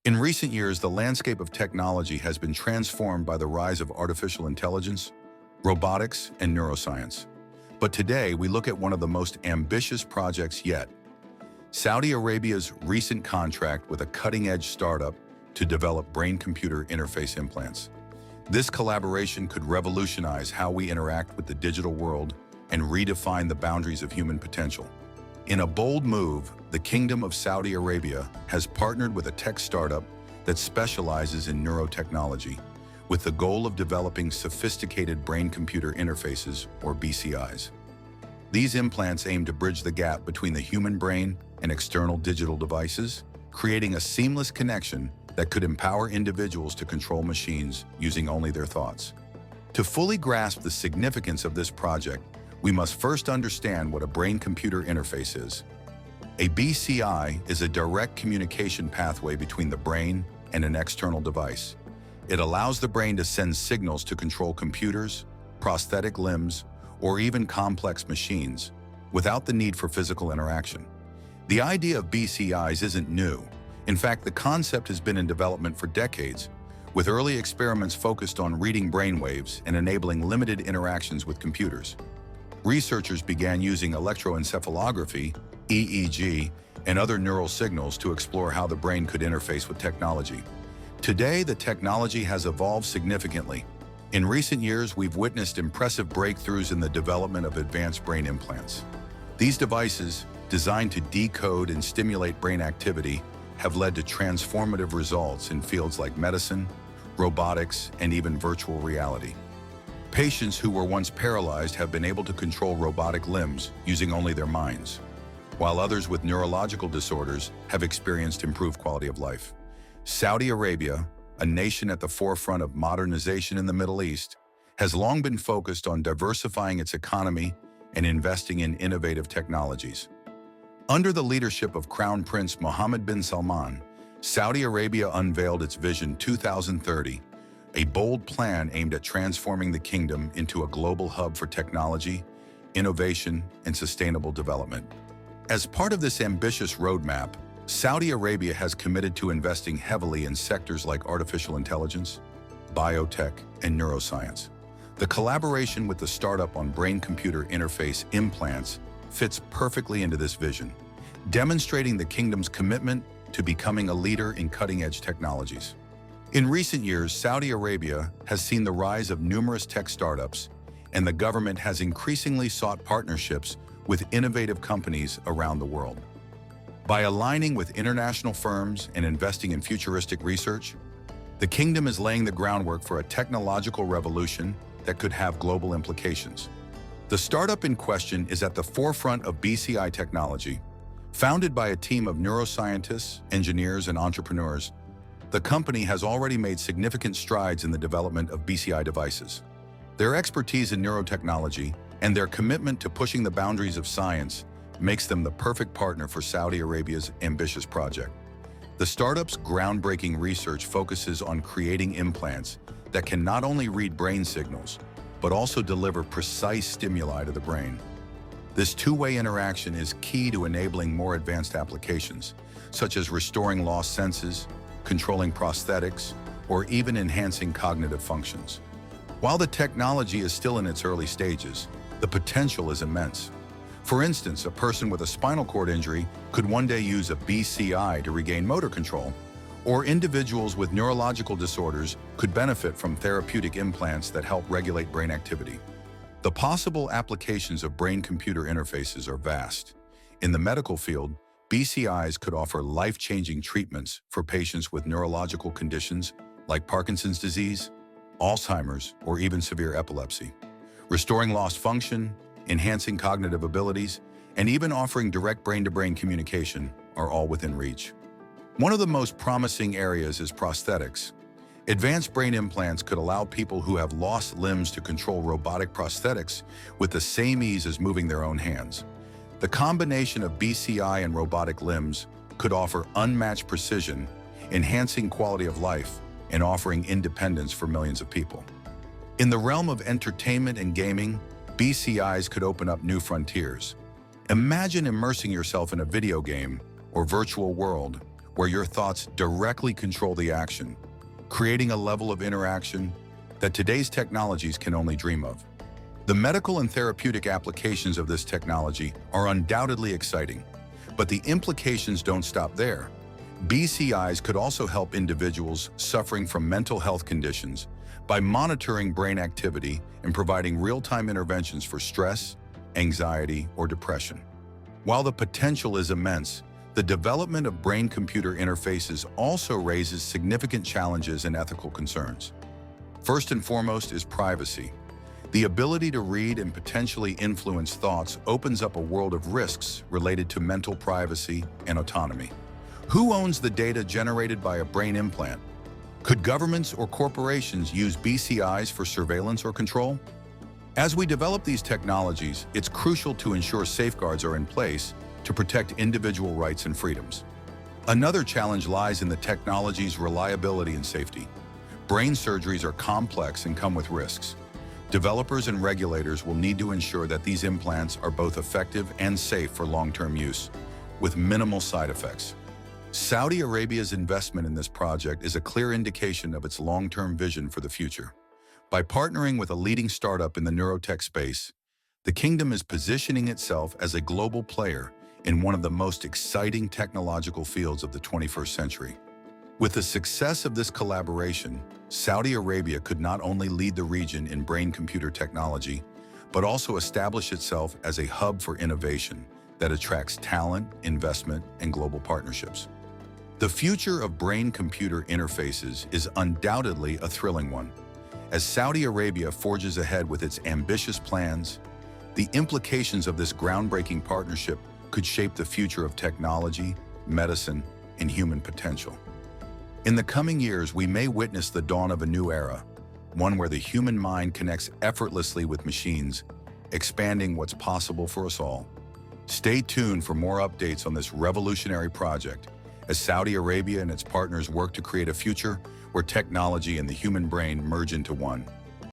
In recent years, the landscape of technology has been transformed by the rise of artificial intelligence, robotics, and neuroscience. But today, we look at one of the most ambitious projects yet: Saudi Arabia's recent contract with a cutting-edge startup to develop brain-computer interface implants. This collaboration could revolutionize how we interact with the digital world and redefine the boundaries of human potential. In a bold move, the Kingdom of Saudi Arabia has partnered with a tech startup that specializes in neurotechnology, with the goal of developing sophisticated brain-computer interfaces, or BCIs. These implants aim to bridge the gap between the human brain and external digital devices, creating a seamless connection that could empower individuals to control machines using only their thoughts. To fully grasp the significance of this project, we must first understand what a brain-computer interface is. A BCI is a direct communication pathway between the brain and an external device. It allows the brain to send signals to control computers, prosthetic limbs, or even complex machines, without the need for physical interaction. The idea of BCIs isn't new. In fact, the concept has been in development for decades, with early experiments focused on reading brainwaves and enabling limited interactions with computers. Researchers began using electroencephalography, EEG, and other neural signals to explore how the brain could interface with technology. Today, the technology has evolved significantly. In recent years, we've witnessed impressive breakthroughs in the development of advanced brain implants. These devices, designed to decode and stimulate brain activity, have led to transformative results in fields like medicine, robotics, and even virtual reality. Patients who were once paralyzed have been able to control robotic limbs using only their minds, while others with neurological disorders have experienced improved quality of life. Saudi Arabia, a nation at the forefront of modernization in the Middle East, has long been focused on diversifying its economy and investing in innovative technologies. Under the leadership of Crown Prince Mohammed bin Salman, Saudi Arabia unveiled its Vision 2030, a bold plan aimed at transforming the kingdom into a global hub for technology, innovation, and sustainable development. As part of this ambitious roadmap, Saudi Arabia has committed to investing heavily in sectors like artificial intelligence, biotech, and neuroscience. The collaboration with the startup on brain-computer interface implants fits perfectly into this vision, demonstrating the kingdom's commitment to becoming a leader in cutting-edge technologies. In recent years, Saudi Arabia has seen the rise of numerous tech startups, and the government has increasingly sought partnerships with innovative companies around the world. By aligning with international firms and investing in futuristic research, the kingdom is laying the groundwork for a technological revolution that could have global implications. The startup in question is at the forefront of BCI technology. Founded by a team of neuroscientists, engineers, and entrepreneurs, the company has already made significant strides in the development of BCI devices. Their expertise in neurotechnology and their commitment to pushing the boundaries of science makes them the perfect partner for Saudi Arabia's ambitious project. The startup's groundbreaking research focuses on creating implants that can not only read brain signals, but also deliver precise stimuli to the brain. This two-way interaction is key to enabling more advanced applications, such as restoring lost senses, controlling prosthetics, or even enhancing cognitive functions. While the technology is still in its early stages, the potential is immense. For instance, a person with a spinal cord injury could one day use a BCI to regain motor control, or individuals with neurological disorders could benefit from therapeutic implants that help regulate brain activity. The possible applications of brain-computer interfaces are vast. In the medical field, BCIs could offer life-changing treatments for patients with neurological conditions like Parkinson's disease, Alzheimer's, or even severe epilepsy. Restoring lost function, enhancing cognitive abilities, and even offering direct brain-to-brain communication are all within reach. One of the most promising areas is prosthetics. Advanced brain implants could allow people who have lost limbs to control robotic prosthetics with the same ease as moving their own hands. The combination of BCI and robotic limbs could offer unmatched precision, enhancing quality of life and offering independence for millions of people. In the realm of entertainment and gaming, BCIs could open up new frontiers. Imagine immersing yourself in a video game or virtual world where your thoughts directly control the action, creating a level of interaction that today's technologies can only dream of. The medical and therapeutic applications of this technology are undoubtedly exciting, but the implications don't stop there. BCIs could also help individuals suffering from mental health conditions by monitoring brain activity and providing real-time interventions for stress, anxiety, or depression. While the potential is immense, the development of brain-computer interfaces also raises significant challenges and ethical concerns. First and foremost is privacy. The ability to read and potentially influence thoughts opens up a world of risks related to mental privacy and autonomy. Who owns the data generated by a brain implant? Could governments or corporations use BCIs for surveillance or control? As we develop these technologies, it's crucial to ensure safeguards are in place to protect individual rights and freedoms. Another challenge lies in the technology's reliability and safety. Brain surgeries are complex and come with risks. Developers and regulators will need to ensure that these implants are both effective and safe for long-term use, with minimal side effects. Saudi Arabia's investment in this project is a clear indication of its long-term vision for the future. By partnering with a leading startup in the neurotech space, the kingdom is positioning itself as a global player in one of the most exciting technological fields of the 21st century. With the success of this collaboration, Saudi Arabia could not only lead the region in brain-computer technology, but also establish itself as a hub for innovation that attracts talent, investment, and global partnerships. The future of brain-computer interfaces is undoubtedly a thrilling one. As Saudi Arabia forges ahead with its ambitious plans, the implications of this groundbreaking partnership could shape the future of technology, medicine, and human potential. In the coming years, we may witness the dawn of a new era, one where the human mind connects effortlessly with machines, expanding what's possible for us all. Stay tuned for more updates on this revolutionary project as Saudi Arabia and its partners work to create a future where technology and the human brain merge into one.